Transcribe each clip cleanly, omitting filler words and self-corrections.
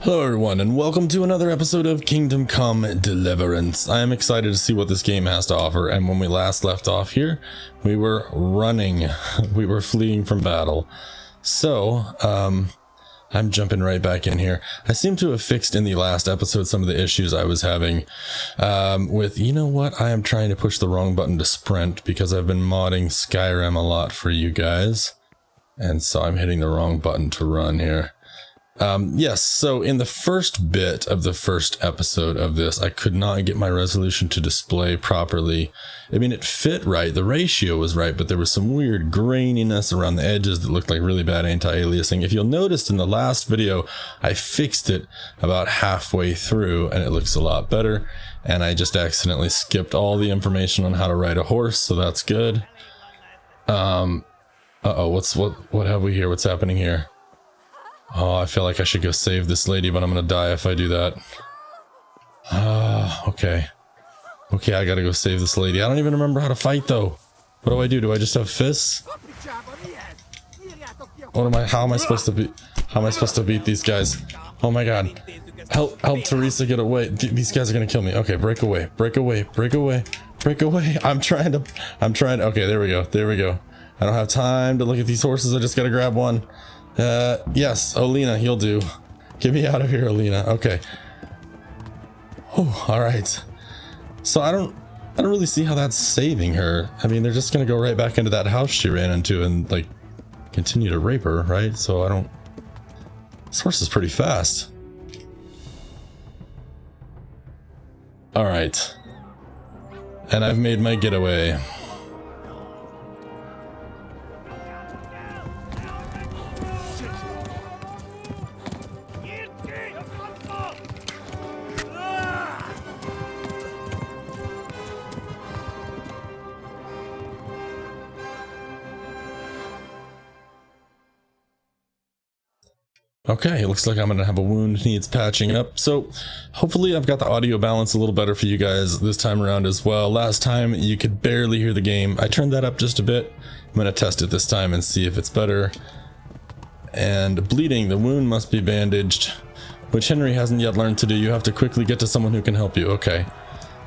Hello everyone, and welcome to another episode of Kingdom Come Deliverance. I am excited to see what this game has to offer, and when we last left off here, we were running. We were fleeing from battle. So, I'm jumping right back in here. I seem to have fixed in the last episode some of the issues I was having with, you know what, I am trying to push the wrong button to sprint because I've been modding Skyrim a lot for you guys. And so I'm hitting the wrong button to run here. Yes, so in the first bit of the first episode of this, I could not get my resolution to display properly. I mean, it fit right, the ratio was right, but there was some weird graininess around the edges that looked like really bad anti-aliasing. If you'll notice in the last video, I fixed it about halfway through and it looks a lot better. And I just accidentally skipped all the information on how to ride a horse, so that's good. Uh-oh, what have we here? What's happening here? Oh, I feel like I should go save this lady, but I'm gonna die if I do that. Okay. Okay, I gotta go save this lady. I don't even remember how to fight, though. What do I do? Do I just have fists? What am I? How am I supposed to be? How am I supposed to beat these guys? Oh my god. Help Teresa get away. These guys are gonna kill me. Okay, break away. Break away. Break away. Break away. I'm trying to. Okay, there we go. There we go. I don't have time to look at these horses. I just gotta grab one. Yes, Olena, you'll do. Get me out of here, Olena. Okay. Oh, all right. So I don't really see how that's saving her. I mean, they're just gonna go right back into that house she ran into and like continue to rape her, right? So I don't. This horse is pretty fast. All right. And I've made my getaway. Okay, it looks like I'm gonna have a wound needs patching up, so hopefully I've got the audio balance a little better for you guys this time around as well. Last time you could barely hear the game. I turned that up just a bit. I'm gonna test it this time and see if it's better. And bleeding, the wound must be bandaged, which Henry hasn't yet learned to do. You have to quickly get to someone who can help you. Okay,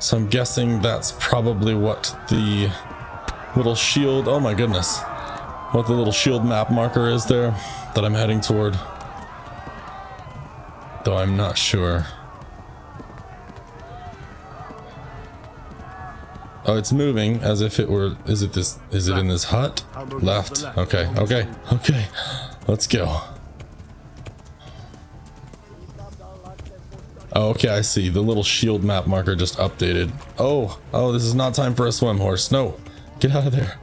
so I'm guessing that's probably what the little shield, oh my goodness, what the little shield map marker is there that I'm heading toward. Though I'm not sure. Oh, it's moving as if it were. Is it in this hut? Left. Okay, okay, okay. Let's go. Oh, okay, I see. The little shield map marker just updated. Oh, this is not time for a swim, horse. No, get out of there.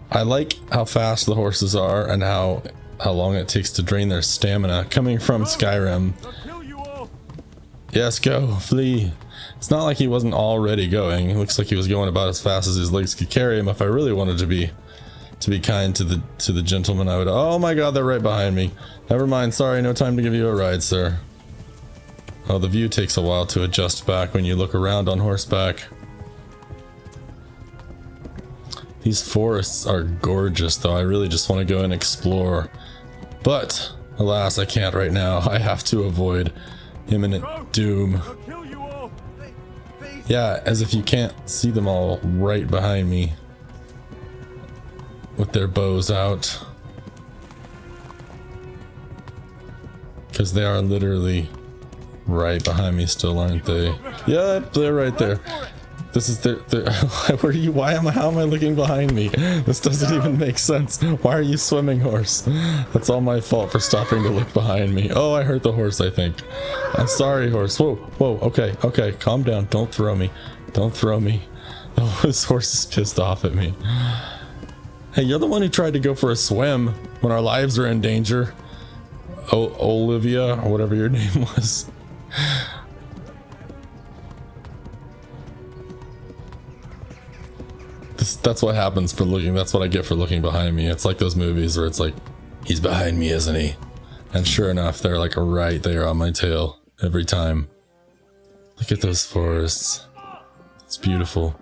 I like how fast the horses are and how long it takes to drain their stamina coming from Skyrim. Yes, go, flee. It's not like he wasn't already going. It looks like he was going about as fast as his legs could carry him. If I really wanted to be kind to the gentleman, I would. Oh my god, they're right behind me. Never mind, sorry, no time to give you a ride, sir. Oh, the view takes a while to adjust back when you look around on horseback. These forests are gorgeous, though. I really just want to go and explore. But, alas, I can't right now. I have to avoid imminent doom. Yeah, as if you can't see them all right behind me with their bows out. Because they are literally right behind me still, aren't they? Yep, they're right there. This is where are you? How am I looking behind me? This doesn't even make sense. Why are you swimming, horse? That's all my fault for stopping to look behind me. Oh, I hurt the horse, I think. I'm sorry, horse. Whoa, okay, calm down. Don't throw me. Don't throw me. Oh, this horse is pissed off at me. Hey, you're the one who tried to go for a swim when our lives are in danger. Oh, Olivia, or whatever your name was. That's what happens for looking. That's what I get for looking behind me. It's like those movies where it's like, he's behind me, isn't he? And sure enough, they're like right there on my tail every time. Look at those forests. It's beautiful.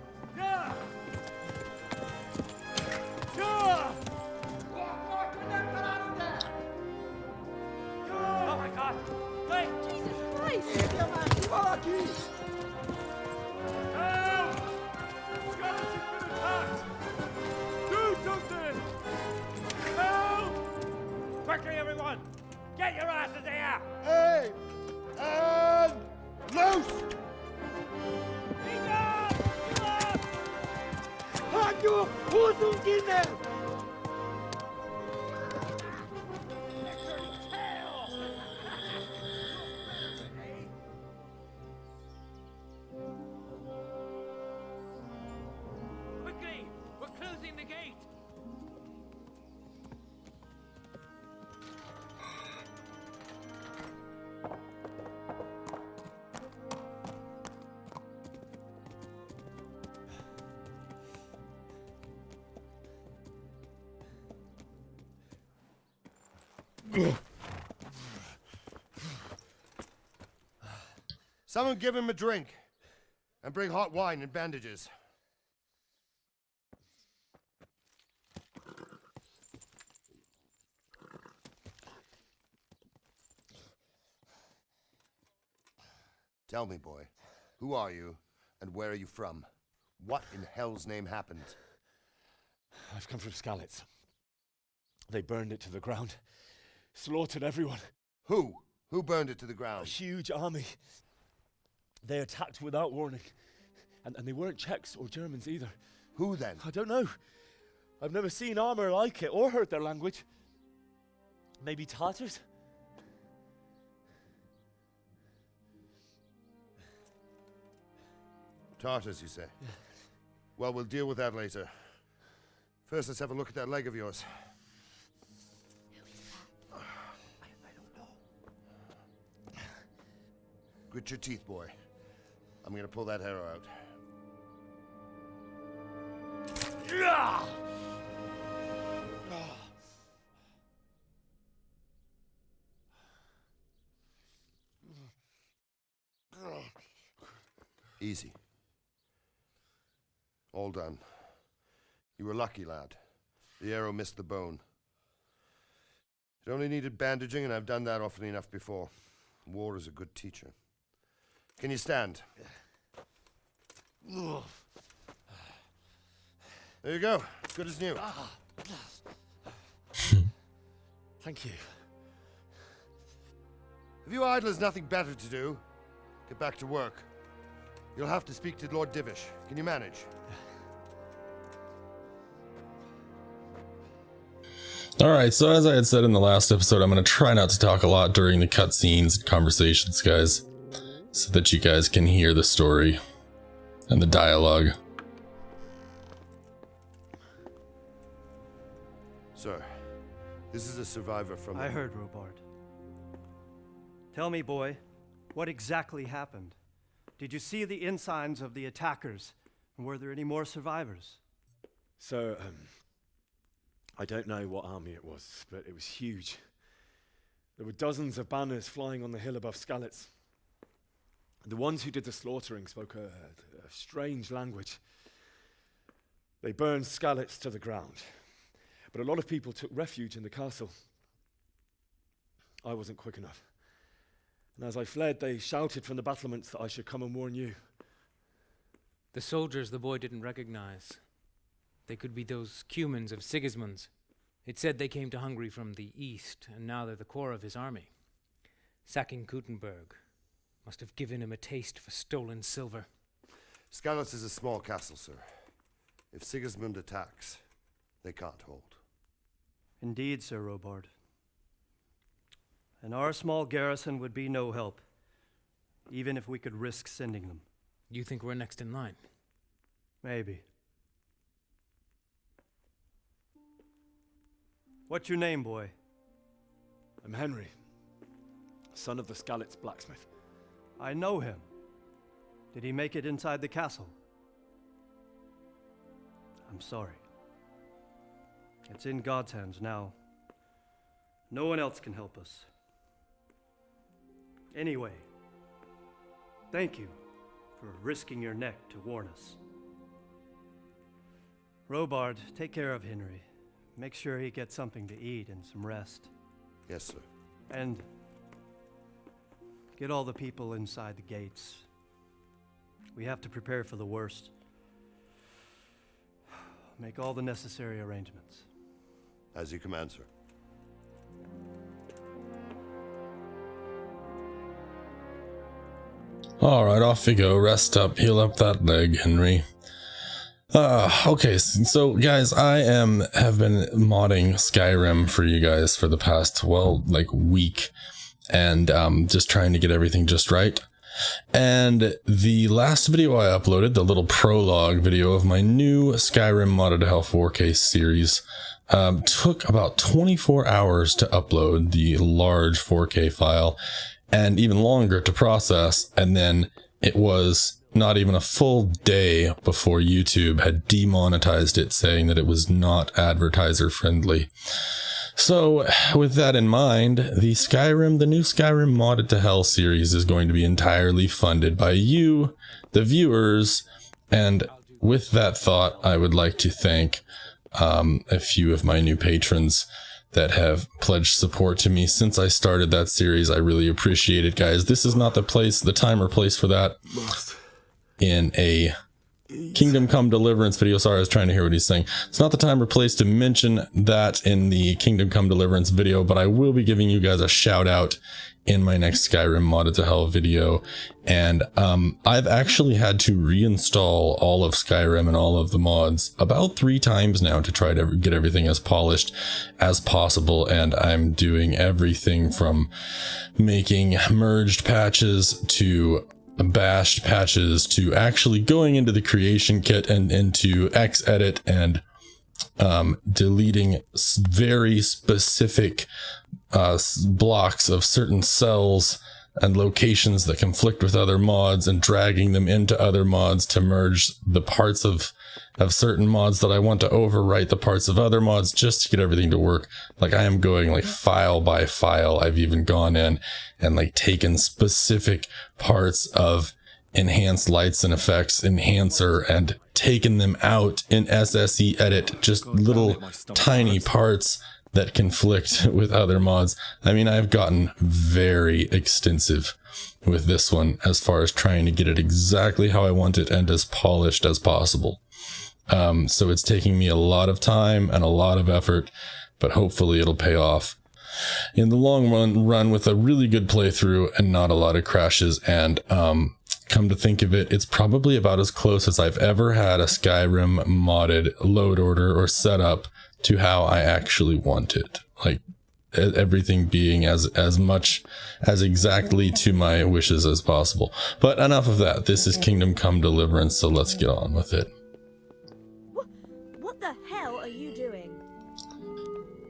Get your asses here! Hey! And loose! Be gone! You up! Hajo, Hosungine! Quickly! We're closing the gate! Someone give him a drink. And bring hot wine and bandages. Tell me, boy, who are you and where are you from? What in hell's name happened? I've come from Skalitz. They burned it to the ground, slaughtered everyone. Who? Who burned it to the A ground? huge army. They attacked without warning. And they weren't Czechs or Germans either. Who then? I don't know. I've never seen armor like it or heard their language. Maybe Tatars? Tartars, you say? Yeah. Well, we'll deal with that later. First, let's have a look at that leg of yours. Who is that? I don't know. Grit your teeth, boy. I'm gonna pull that arrow out. Easy. All done. You were lucky, lad. The arrow missed the bone. It only needed bandaging, and I've done that often enough before. War is a good teacher. Can you stand? There you go. Good as new. Thank you. If you idlers nothing better to do, get back to work. You'll have to speak to Lord Divish. Can you manage? Alright, so as I had said in the last episode, I'm going to try not to talk a lot during the cutscenes and conversations, guys, so that you guys can hear the story and the dialogue. Sir, this is a survivor from... I heard, Robard. Tell me, boy, what exactly happened? Did you see the ensigns of the attackers? And were there any more survivors? So, I don't know what army it was, but it was huge. There were dozens of banners flying on the hill above Skalitz. The ones who did the slaughtering spoke a strange language. They burned Skalitz to the ground, but a lot of people took refuge in the castle. I wasn't quick enough. And as I fled, they shouted from the battlements that I should come and warn you. The soldiers the boy didn't recognize. They could be those Cumans of Sigismund's. It said they came to Hungary from the east, and now they're the core of his army. Sacking Gutenberg must have given him a taste for stolen silver. Skalitz is a small castle, sir. If Sigismund attacks, they can't hold. Indeed, Sir Robard. And our small garrison would be no help, even if we could risk sending them. You think we're next in line? Maybe. What's your name, boy? I'm Henry, son of the Skalitz blacksmith. I know him. Did he make it inside the castle? I'm sorry. It's in God's hands now. No one else can help us. Anyway, thank you for risking your neck to warn us. Robard, take care of Henry. Make sure he gets something to eat and some rest. Yes, sir. And get all the people inside the gates. We have to prepare for the worst. Make all the necessary arrangements. As you command, sir. Alright, off we go. Rest up, heal up that leg, Henry. Okay, so guys, I have been modding Skyrim for you guys for the past, well, like week, and just trying to get everything just right. And the last video I uploaded, the little prologue video of my new Skyrim Modded to Hell 4K series, took about 24 hours to upload the large 4K file, and even longer to process, and then it was not even a full day before YouTube had demonetized it, saying that it was not advertiser friendly. So with that in mind, the new Skyrim Modded to Hell series is going to be entirely funded by you, the viewers, and with that thought, I would like to thank a few of my new patrons that have pledged support to me since I started that series. I really appreciate it, guys. This is not the time or place for that in a Kingdom Come Deliverance video. Sorry, I was trying to hear what he's saying. It's not the time or place to mention that in the Kingdom Come Deliverance video, but I will be giving you guys a shout out in my next Skyrim Modded to Hell video. And I've actually had to reinstall all of Skyrim and all of the mods about 3 times now to try to get everything as polished as possible. And I'm doing everything from making merged patches to bashed patches to actually going into the creation kit and into Xedit and deleting very specific blocks of certain cells and locations that conflict with other mods and dragging them into other mods to merge the parts of certain mods that I want to overwrite the parts of other mods just to get everything to work. Like, I am going like file by file. I've even gone in and like taken specific parts of enhanced lights and effects enhancer and taken them out in SSE edit, just little tiny parts that conflict with other mods. I mean, I've gotten very extensive with this one as far as trying to get it exactly how I want it and as polished as possible. So it's taking me a lot of time and a lot of effort, but hopefully it'll pay off in the long run with a really good playthrough and not a lot of crashes. And come to think of it, it's probably about as close as I've ever had a Skyrim modded load order or setup to how I actually want it. Like, everything being as much as exactly to my wishes as possible. But enough of that. This is Kingdom Come Deliverance, so let's get on with it. What the hell are you doing?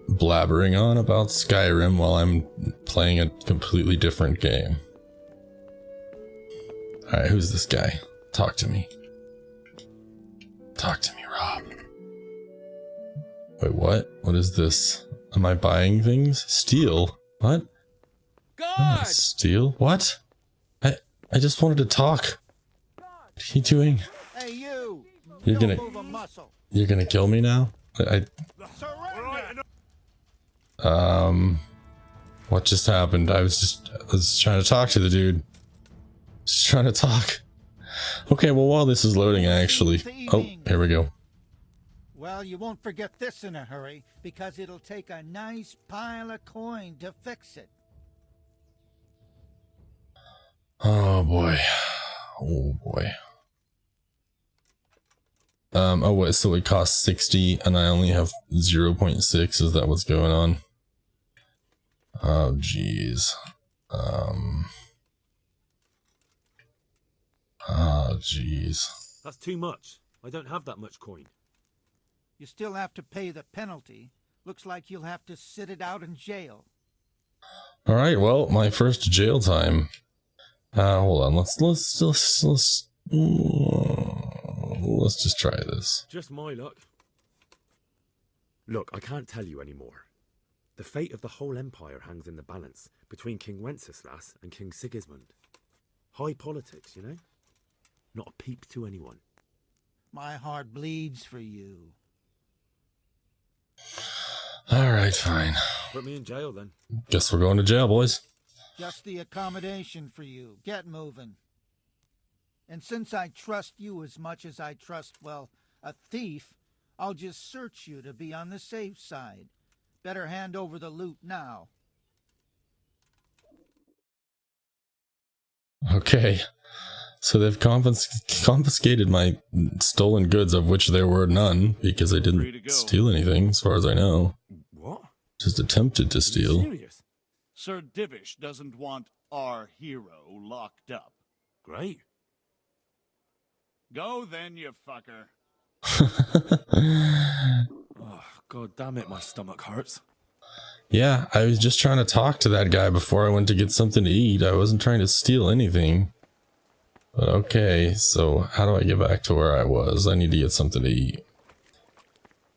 Blabbering on about Skyrim while I'm playing a completely different game. Alright, who's this guy? Talk to me. Talk to me, Rob. Wait, what? What is this? Am I buying things? Steal? What? God! Steal? What? I just wanted to talk. What are you doing? Hey, you! You're Don't move a muscle. You're gonna kill me now? What just happened? I was trying to talk to the dude. Just trying to talk. Okay, well, while this is loading, oh, here we go. Well, you won't forget this in a hurry, because it'll take a nice pile of coin to fix it. Oh boy. Oh boy. Oh wait, so it costs 60 and I only have 0.6. Is that what's going on? Oh jeez. Oh jeez. That's too much. I don't have that much coin. You still have to pay the penalty. Looks like you'll have to sit it out in jail. All right, well, my first jail time. Hold on. Let's just try this. Just my luck. Look, I can't tell you anymore. The fate of the whole empire hangs in the balance between King Wenceslas and King Sigismund. High politics, you know? Not a peep to anyone. My heart bleeds for you. All right, fine. Put me in jail then. Guess we're going to jail, boys. Just the accommodation for you. Get moving. And since I trust you as much as I trust, well, a thief, I'll just search you to be on the safe side. Better hand over the loot now. Okay. So they've confiscated my stolen goods, of which there were none, because I didn't steal anything, as far as I know. What? Just attempted to steal. Serious? Sir Divish doesn't want our hero locked up. Great. Go then, you fucker. Oh, god damn it, my stomach hurts. Yeah, I was just trying to talk to that guy before I went to get something to eat. I wasn't trying to steal anything. But okay, so how do I get back to where I was? I need to get something to eat.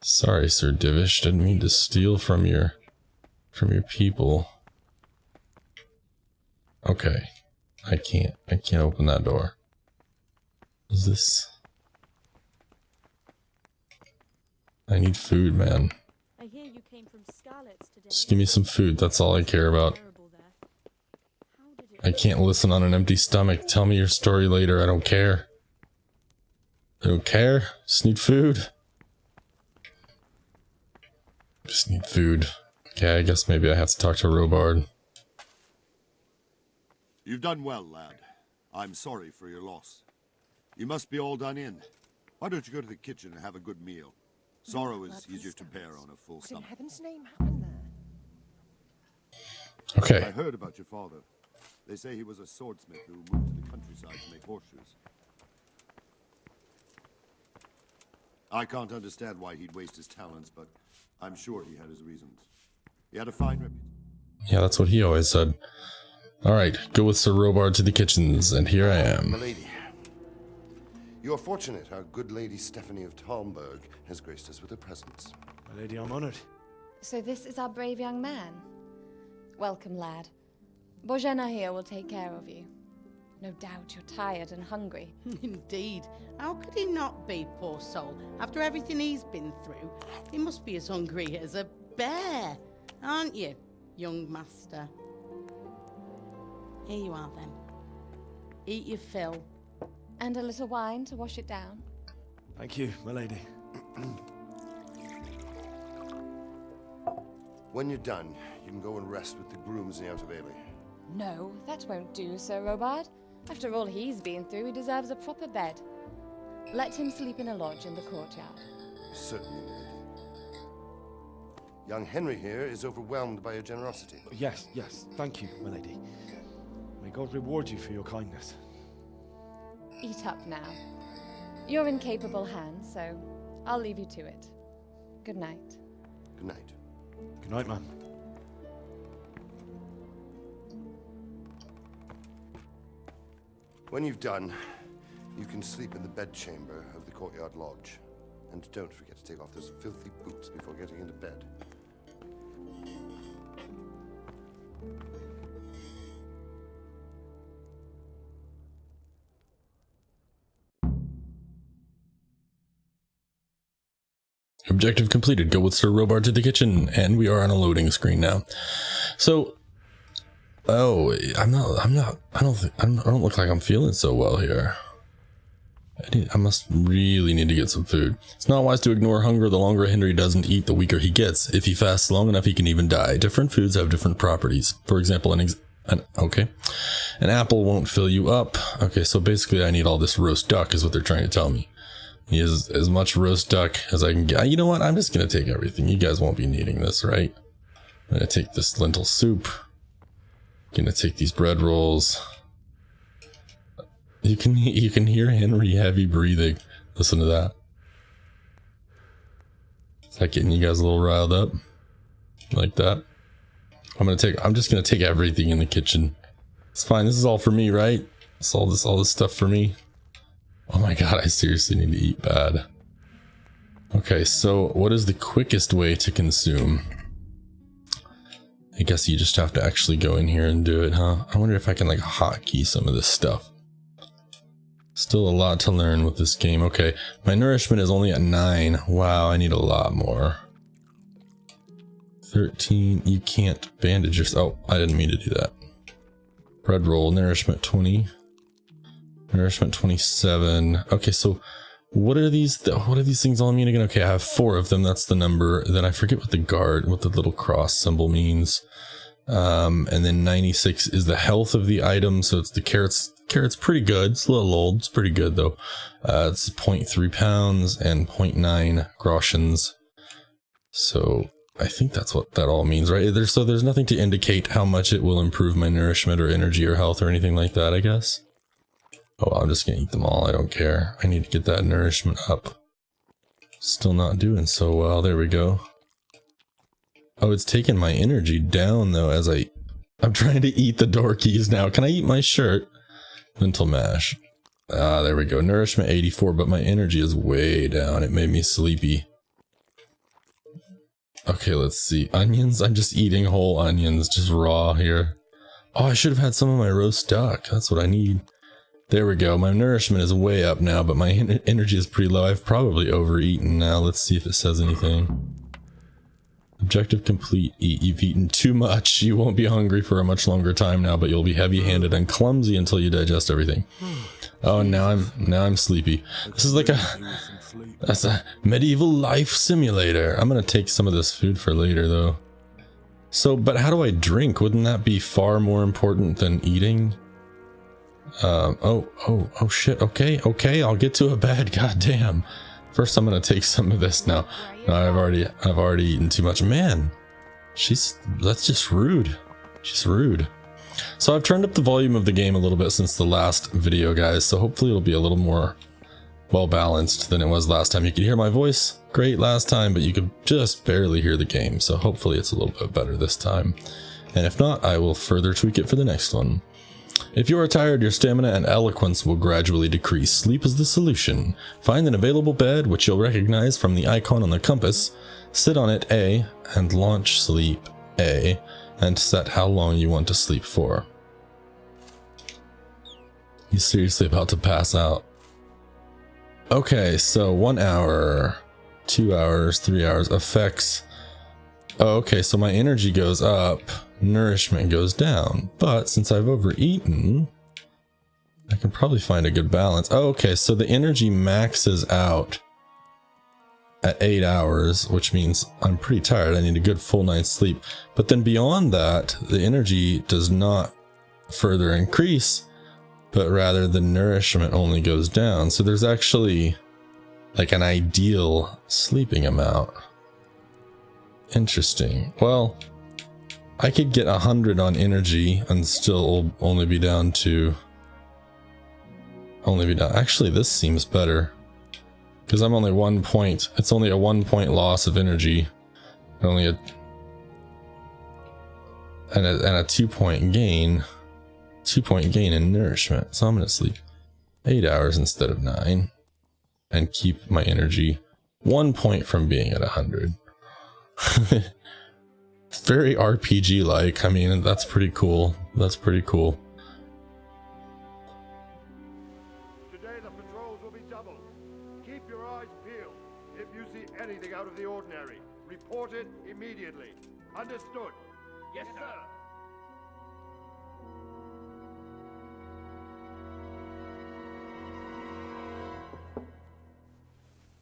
Sorry, Sir Divish, didn't mean to steal from your people. Okay. I can't open that door. Is this? I need food, man. I hear you came from Scarlet's today. Just give me some food, that's all I care about. Terrible there. How did it I can't listen on an empty stomach. Tell me your story later, I don't care. I don't care. Just need food. Just need food. Okay, I guess maybe I have to talk to Robard. You've done well, lad. I'm sorry for your loss. You must be all done in. Why don't you go to the kitchen and have a good meal? Sorrow is easier to bear on a full stomach. What in heaven's name happened there? Okay. I heard about your father. They say he was a swordsmith who moved to the countryside to make horseshoes. I can't understand why he'd waste his talents, but I'm sure he had his reasons. He had a fine reputation. Yeah, that's what he always said. Alright, go with Sir Robard to the kitchens, and here I am. Milady, you are fortunate our good lady Stephanie of Talmberg has graced us with her presence. My lady, I'm honored. So this is our brave young man. Welcome, lad. Bojena here will take care of you. No doubt you're tired and hungry. Indeed. How could he not be, poor soul? After everything he's been through, he must be as hungry as a bear, aren't you, young master? Here you are, then. Eat your fill. And a little wine to wash it down. Thank you, my lady. When you're done, you can go and rest with the grooms in the Outer Bailey. No, that won't do, Sir Robard. After all he's been through, he deserves a proper bed. Let him sleep in a lodge in the courtyard. Certainly, milady. Young Henry here is overwhelmed by your generosity. Yes, thank you, my lady. May God reward you for your kindness. Eat up now. You're in capable hands, so I'll leave you to it. Good night. Good night. Good night, ma'am. When you've done, you can sleep in the bedchamber of the courtyard lodge. And don't forget to take off those filthy boots before getting into bed. Objective completed. Go with Sir Robard to the kitchen, and we are on a loading screen now. So, oh, I don't look like I'm feeling so well here. I must really need to get some food. It's not wise to ignore hunger. The longer Henry doesn't eat, the weaker he gets. If he fasts long enough, he can even die. Different foods have different properties. For example, an apple won't fill you up. Okay, so basically I need all this roast duck is what they're trying to tell me. He has as much roast duck as I can get. You know what? I'm just going to take everything. You guys won't be needing this, right? I'm going to take this lentil soup. I'm going to take these bread rolls. You can hear Henry heavy breathing. Listen to that. Is that getting you guys a little riled up? Like that? I'm just going to take everything in the kitchen. It's fine. This is all for me, right? It's all this stuff for me. Oh my god, I seriously need to eat bad. Okay, so what is the quickest way to consume? I guess you just have to actually go in here and do it, huh? I wonder if I can like hotkey some of this stuff. Still a lot to learn with this game. Okay, my nourishment is only at 9. Wow, I need a lot more. 13, you can't bandage yourself. Oh, I didn't mean to do that. Bread roll, nourishment 20. Nourishment 27. Okay, so what are these things all mean again? Okay, I have 4 of them. That's the number. Then I forget what the little cross symbol means. And then 96 is the health of the item. So it's the carrots Carrot's pretty good. It's a little old. It's pretty good though. It's 0.3 pounds and 0.9 groshens. So I think that's what that all means, right? So there's nothing to indicate how much it will improve my nourishment or energy or health or anything like that, I guess. Oh, I'm just gonna eat them all. I don't care. I need to get that nourishment up. Still not doing so well. There we go. Oh, it's taking my energy down though as I'm trying to eat the door keys now. Can I eat my shirt? Mental mash. Ah, there we go. Nourishment 84, but my energy is way down. It made me sleepy. Okay, let's see. Onions? I'm just eating whole onions, just raw here. Oh, I should have had some of my roast duck. That's what I need. There we go. My nourishment is way up now, but my energy is pretty low. I've probably overeaten now. Let's see if it says anything. Objective complete. You've eaten too much. You won't be hungry for a much longer time now, but you'll be heavy-handed and clumsy until you digest everything. Oh, now I'm sleepy. This is like that's a medieval life simulator. I'm gonna take some of this food for later though. So, but how do I drink? Wouldn't that be far more important than eating? Oh shit. Okay, I'll get to a bed. God damn. First, I'm gonna take some of this now. No, I've already eaten too much. Man, that's just rude. She's rude. So I've turned up the volume of the game a little bit since the last video, guys. So hopefully it'll be a little more well balanced than it was last time. You could hear my voice great last time, but you could just barely hear the game. So hopefully it's a little bit better this time. And if not, I will further tweak it for the next one. If you are tired, your stamina and eloquence will gradually decrease. Sleep is the solution. Find an available bed, which you'll recognize from the icon on the compass. Sit on it, A, and launch sleep, A, and set how long you want to sleep for. He's seriously about to pass out. Okay, so 1 hour, 2 hours, 3 hours, effects. Oh, okay, so my energy goes up. Nourishment goes down, but since I've overeaten, I can probably find a good balance. Oh, okay, so the energy maxes out at 8 hours, which means I'm pretty tired. I need a good full night's sleep. But then beyond that, the energy does not further increase, but rather the nourishment only goes down. So there's actually like an ideal sleeping amount. Interesting. Well, I could get 100 on energy and still only be down to... Actually, this seems better. Because I'm only 1 point. It's only a 1 point loss of energy. Only a 2 point gain. 2 point gain in nourishment. So I'm going to sleep 8 hours instead of 9. And keep my energy 1 point from being at 100. It's very RPG-like. I mean, that's pretty cool. That's pretty cool. Today the patrols will be doubled. Keep your eyes peeled. If you see anything out of the ordinary, report it immediately. Understood? Yes, sir.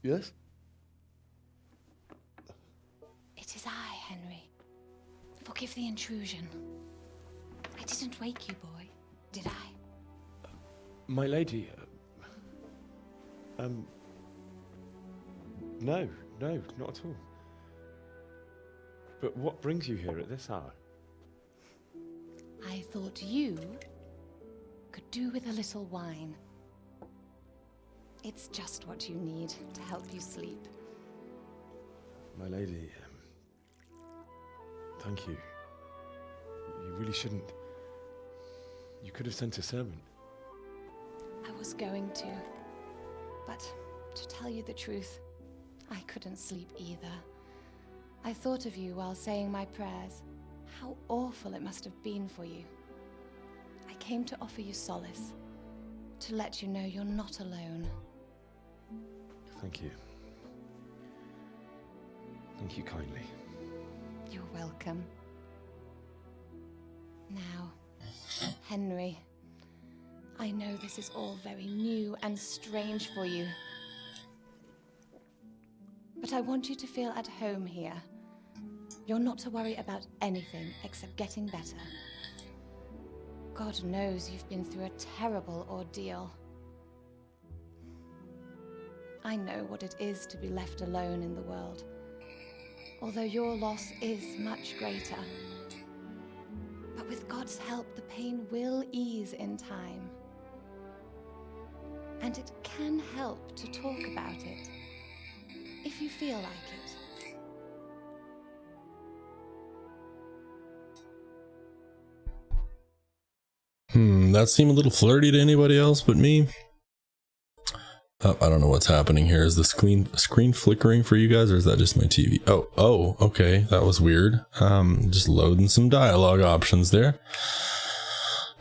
Yes? It is I, Henry. Forgive the intrusion. I didn't wake you, boy, did I? My lady, no, not at all. But what brings you here at this hour? I thought you could do with a little wine. It's just what you need to help you sleep. My lady, thank you. You really shouldn't. You could have sent a servant. I was going to, but to tell you the truth, I couldn't sleep either. I thought of you while saying my prayers. How awful it must have been for you. I came to offer you solace, to let you know you're not alone. Thank you. Thank you kindly. You're welcome. Now, Henry, I know this is all very new and strange for you, but I want you to feel at home here. You're not to worry about anything except getting better. God knows you've been through a terrible ordeal. I know what it is to be left alone in the world, although your loss is much greater. But with God's help, the pain will ease in time. And it can help to talk about it, if you feel like it. That seemed a little flirty to anybody else but me. Oh, I don't know what's happening here. Is the screen flickering for you guys, or is that just my TV? Oh, okay. That was weird. Just loading some dialogue options there.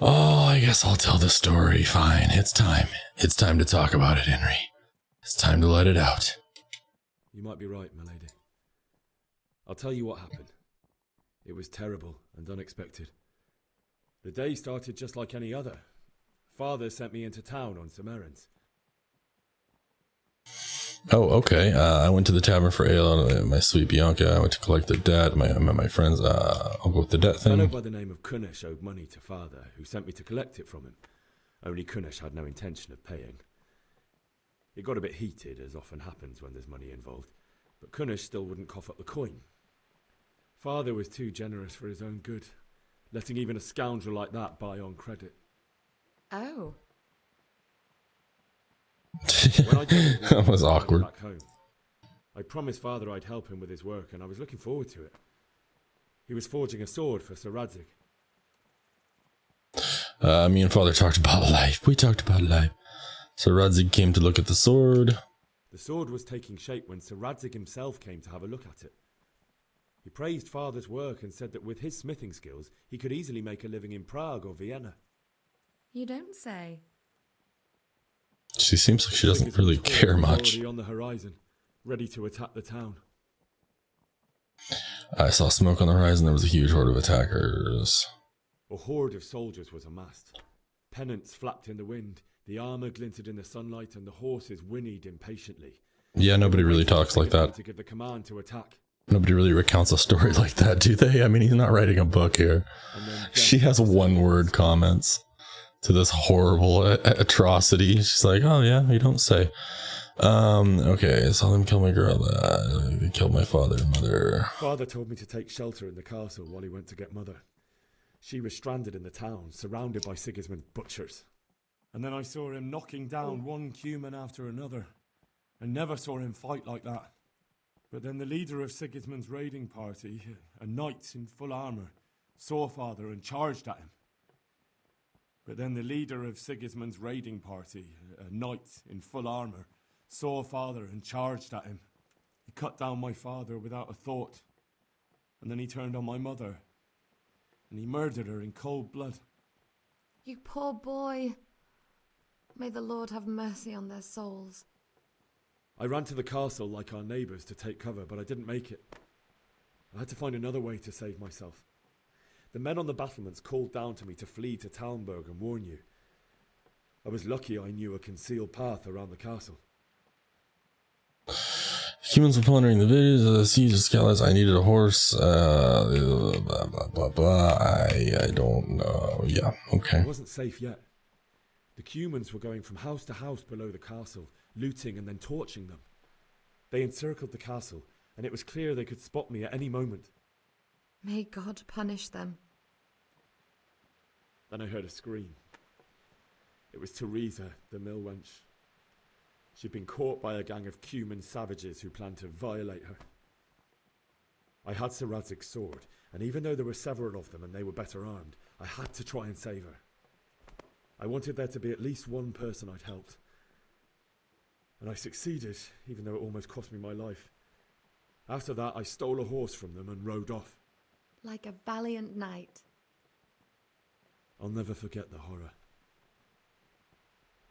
Oh, I guess I'll tell the story. Fine. It's time. It's time to talk about it, Henry. It's time to let it out. You might be right, my lady. I'll tell you what happened. It was terrible and unexpected. The day started just like any other. Father sent me into town on some errands. Oh, okay. I went to the tavern for ale. My sweet Bianca. I went to collect the debt. I met my friends. I'll go with the debt A fellow thing. by the name of Kunish owed money to Father, who sent me to collect it from him. Only Kunish had no intention of paying. It got a bit heated, as often happens when there's money involved, but Kunish still wouldn't cough up the coin. Father was too generous for his own good, letting even a scoundrel like that buy on credit. Oh. When I did, That was awkward. Back home, I promised Father I'd help him with his work, and I was looking forward to it. He was forging a sword for Sir Radzig. Me and Father talked about life. We talked about life. Sir Radzig came to look at the sword. The sword was taking shape when Sir Radzig himself came to have a look at it. He praised Father's work and said that with his smithing skills, he could easily make a living in Prague or Vienna. You don't say. She seems like she doesn't really care much. Already on the horizon, ready to attack the town. I saw smoke on the horizon. There was a huge horde of attackers. A horde of soldiers was amassed. Pennants flapped in the wind, the armor glinted in the sunlight, and the horses whinnied impatiently. Yeah, nobody really talks like that. To give the command to attack. Nobody really recounts a story like that, do they? I mean, he's not writing a book here. She has one-word comments to this horrible atrocity. She's like, oh yeah, you don't say. Okay, I saw them kill my girl. They killed my father and mother. Father told me to take shelter in the castle while he went to get Mother. She was stranded in the town, surrounded by Sigismund's butchers. And then I saw him knocking down one human after another. I never saw him fight like that. But then the leader of Sigismund's raiding party, a knight in full armour, saw Father and charged at him. But then the leader of Sigismund's raiding party, a knight in full armour, saw Father and charged at him. He cut down my father without a thought. And then he turned on my mother. And he murdered her in cold blood. You poor boy. May the Lord have mercy on their souls. I ran to the castle like our neighbours to take cover, but I didn't make it. I had to find another way to save myself. The men on the battlements called down to me to flee to Talmberg and warn you. I was lucky I knew a concealed path around the castle. Humans were plundering the villages of the siege of Skylas. I needed a horse. Blah, blah, blah, blah. I don't know. Yeah, okay. It wasn't safe yet. The humans were going from house to house below the castle, looting and then torching them. They encircled the castle, and it was clear they could spot me at any moment. May God punish them. Then I heard a scream. It was Teresa, the mill wench. She'd been caught by a gang of Cuman savages who planned to violate her. I had Sir Radzig's sword, and even though there were several of them and they were better armed, I had to try and save her. I wanted there to be at least one person I'd helped. And I succeeded, even though it almost cost me my life. After that, I stole a horse from them and rode off. Like a valiant knight. I'll never forget the horror.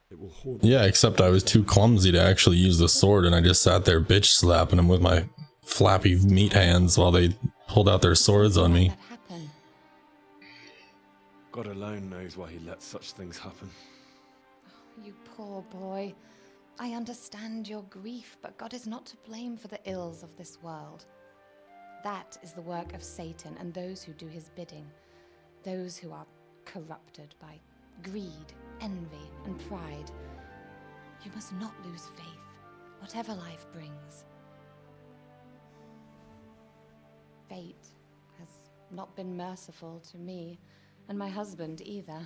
It will haunt me. Yeah, except I was too clumsy to actually use the sword, and I just sat there bitch slapping them with my flappy meat hands while they pulled out their swords on me. God alone knows why he lets such things happen. Oh, you poor boy. I understand your grief, but God is not to blame for the ills of this world. That is the work of Satan and those who do his bidding. Those who are corrupted by greed, envy, and pride. You must not lose faith, whatever life brings. Fate has not been merciful to me, and my husband either.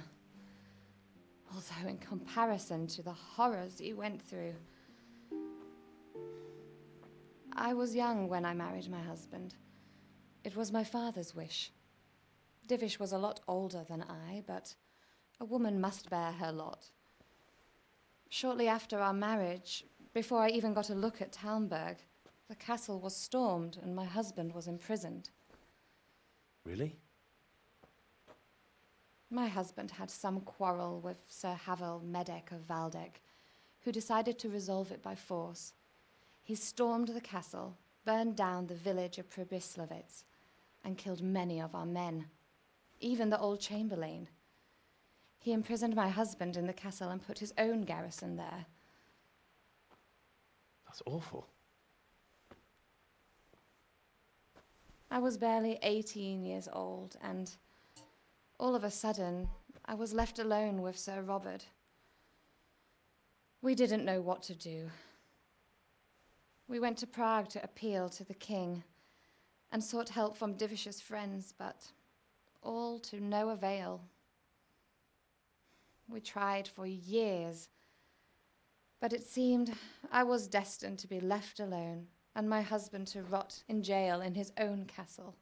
Although in comparison to the horrors you went through. I was young when I married my husband. It was my father's wish. Divish was a lot older than I, but a woman must bear her lot. Shortly after our marriage, before I even got a look at Talmberg, the castle was stormed and my husband was imprisoned. Really? My husband had some quarrel with Sir Havel Medek of Valdek, who decided to resolve it by force. He stormed the castle, burned down the village of Probislavitz, and killed many of our men, even the old chamberlain. He imprisoned my husband in the castle and put his own garrison there. That's awful. I was barely 18 years old, and all of a sudden, I was left alone with Sir Robert. We didn't know what to do. We went to Prague to appeal to the king and sought help from Divish's friends, but all to no avail. We tried for years, but it seemed I was destined to be left alone and my husband to rot in jail in his own castle.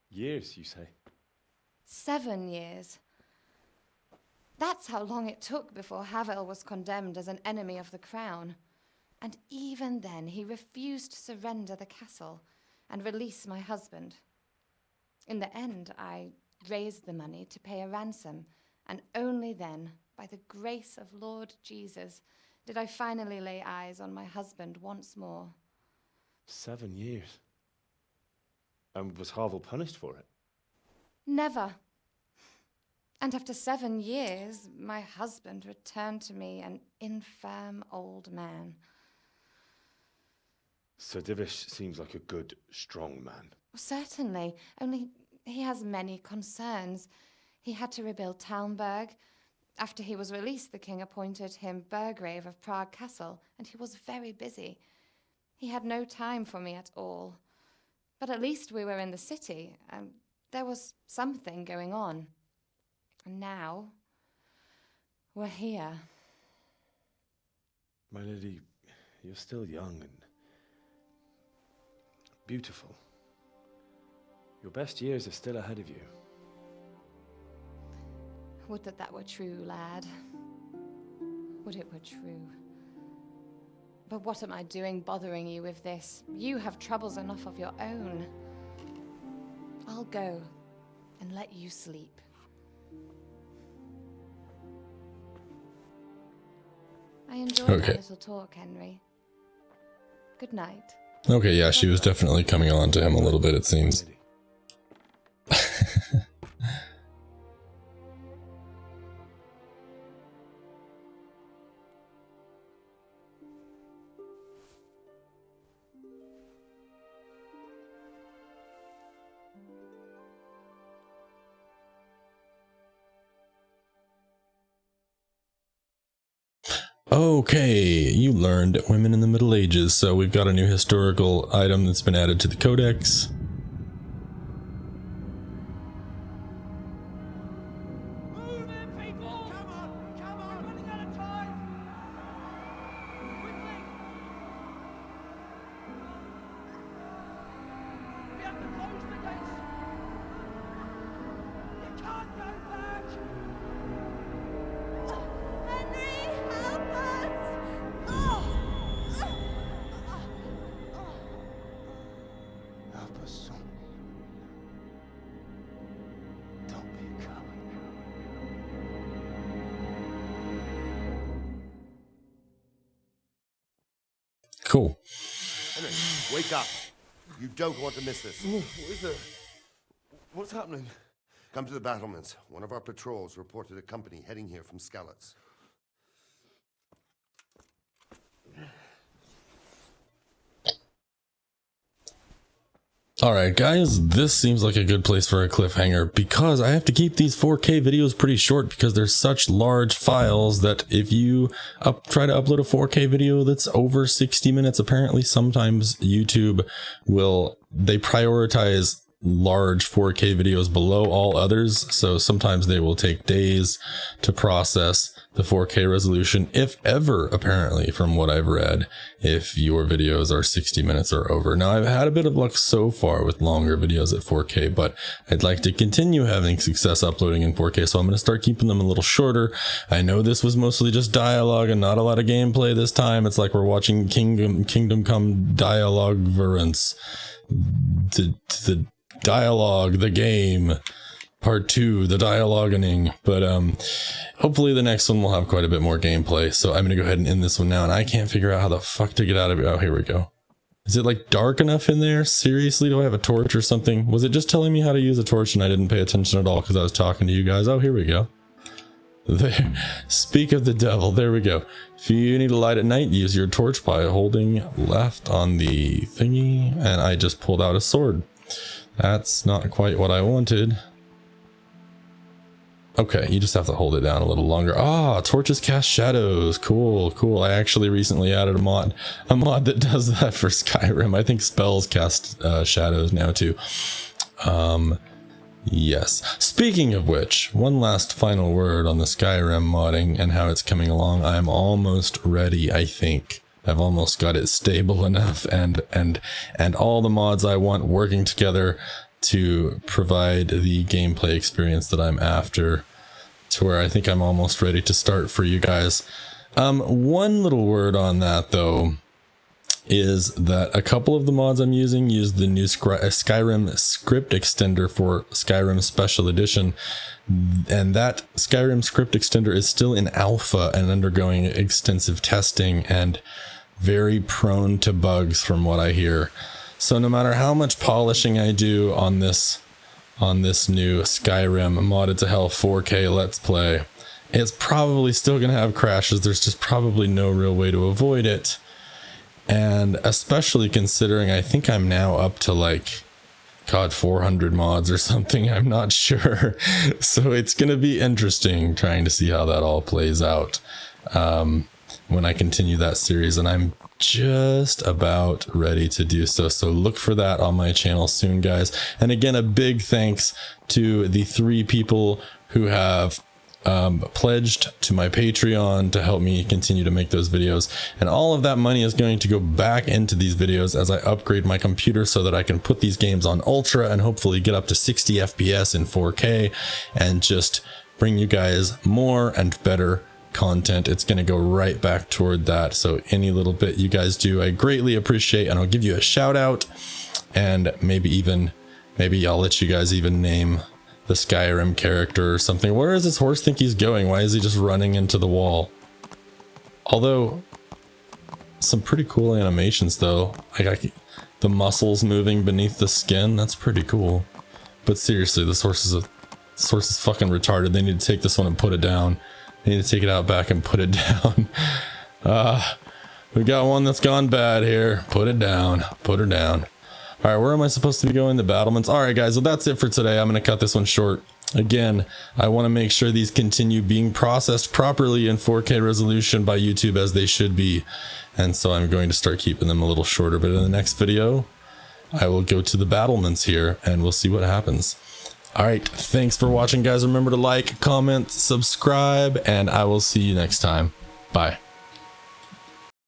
Years, you say? 7 years. That's how long it took before Havel was condemned as an enemy of the crown. And even then, he refused to surrender the castle and release my husband. In the end, I raised the money to pay a ransom, and only then, by the grace of Lord Jesus, did I finally lay eyes on my husband once more. 7 years? And was Havel punished for it? Never. And after 7 years, my husband returned to me an infirm old man. Sir Divish seems like a good, strong man. Certainly, only he has many concerns. He had to rebuild Talmberg. After he was released, the king appointed him Burgrave of Prague Castle, and he was very busy. He had no time for me at all. But at least we were in the city, and there was something going on. And now, we're here. My lady, you're still young and beautiful. Your best years are still ahead of you. Would that that were true, lad. Would it were true. But what am I doing bothering you with this? You have troubles enough of your own. I'll go and let you sleep. I enjoyed our little talk, Henry. Good night. Okay, yeah, she was definitely coming on to him a little bit, it seems. Okay, you learned women in the Middle Ages, so we've got a new historical item that's been added to the codex. Move it, people! Come on! Come on! We're running out of time! Quickly! We have to close the gates! You can't go back! Henry, help us! Help us, son. Don't be a coward. Cool. Henry, wake up. You don't want to miss this. What is it? What's happening? Come to the battlements. One of our patrols reported a company heading here from Skalitz. Alright guys, this seems like a good place for a cliffhanger because I have to keep these 4K videos pretty short because they're such large files that if you try to upload a 4K video that's over 60 minutes, apparently sometimes YouTube they prioritize large 4K videos below all others, so sometimes they will take days to process the 4K resolution, if ever, apparently, from what I've read, if your videos are 60 minutes or over. Now, I've had a bit of luck so far with longer videos at 4K, but I'd like to continue having success uploading in 4K, so I'm going to start keeping them a little shorter. I know this was mostly just dialogue and not a lot of gameplay this time. It's like we're watching Kingdom Come Deliverance. The dialogue, the game. Part 2, the dialoguing, but hopefully the next one will have quite a bit more gameplay. So I'm gonna go ahead and end this one now, and I can't figure out how the fuck to get out of it. Oh, here we go. Is it like dark enough in there? Seriously, do I have a torch or something? Was it just telling me how to use a torch and I didn't pay attention at all because I was talking to you guys? Oh, here we go. There. Speak of the devil. There we go. If you need a light at night, use your torch by holding left on the thingy, and I just pulled out a sword. That's not quite what I wanted. Okay, you just have to hold it down a little longer. Ah, torches cast shadows. Cool, cool. I actually recently added a mod that does that for Skyrim. I think spells cast shadows now too. Yes. Speaking of which, one last final word on the Skyrim modding and how it's coming along. I'm almost ready, I think. I've almost got it stable enough and all the mods I want working together to provide the gameplay experience that I'm after, to where I think I'm almost ready to start for you guys. One little word on that though is that a couple of the mods I'm using use the new Skyrim script extender for Skyrim Special Edition, and that Skyrim script extender is still in alpha and undergoing extensive testing and very prone to bugs from what I hear. So no matter how much polishing I do on this new Skyrim modded to hell 4K Let's Play, it's probably still gonna have crashes. There's just probably no real way to avoid it. And especially considering I think I'm now up to like, God, 400 mods or something, I'm not sure. So it's gonna be interesting trying to see how that all plays out when I continue that series, and I'm just about ready to do so. So look for that on my channel soon, guys. And again, a big thanks to the 3 people who have pledged to my Patreon to help me continue to make those videos, and all of that money is going to go back into these videos as I upgrade my computer so that I can put these games on ultra and hopefully get up to 60 FPS in 4K and just bring you guys more and better content. It's going to go right back toward that. So any little bit you guys do, I greatly appreciate, and I'll give you a shout out, and maybe I'll let you guys even name the Skyrim character or something. Where does this horse think he's going? Why is he just running into the wall? Although some pretty cool animations though, like the muscles moving beneath the skin, that's pretty cool. But seriously, this horse is fucking retarded. They need to take this one and put it down. I need to take it out back and put it down. We got one that's gone bad here. Put it down. Put her down. Alright, where am I supposed to be going? The battlements. Alright guys, well that's it for today. I'm going to cut this one short. Again, I want to make sure these continue being processed properly in 4K resolution by YouTube as they should be. And so I'm going to start keeping them a little shorter. But in the next video, I will go to the battlements here and we'll see what happens. Alright, thanks for watching guys. Remember to like, comment, subscribe, and I will see you next time. Bye.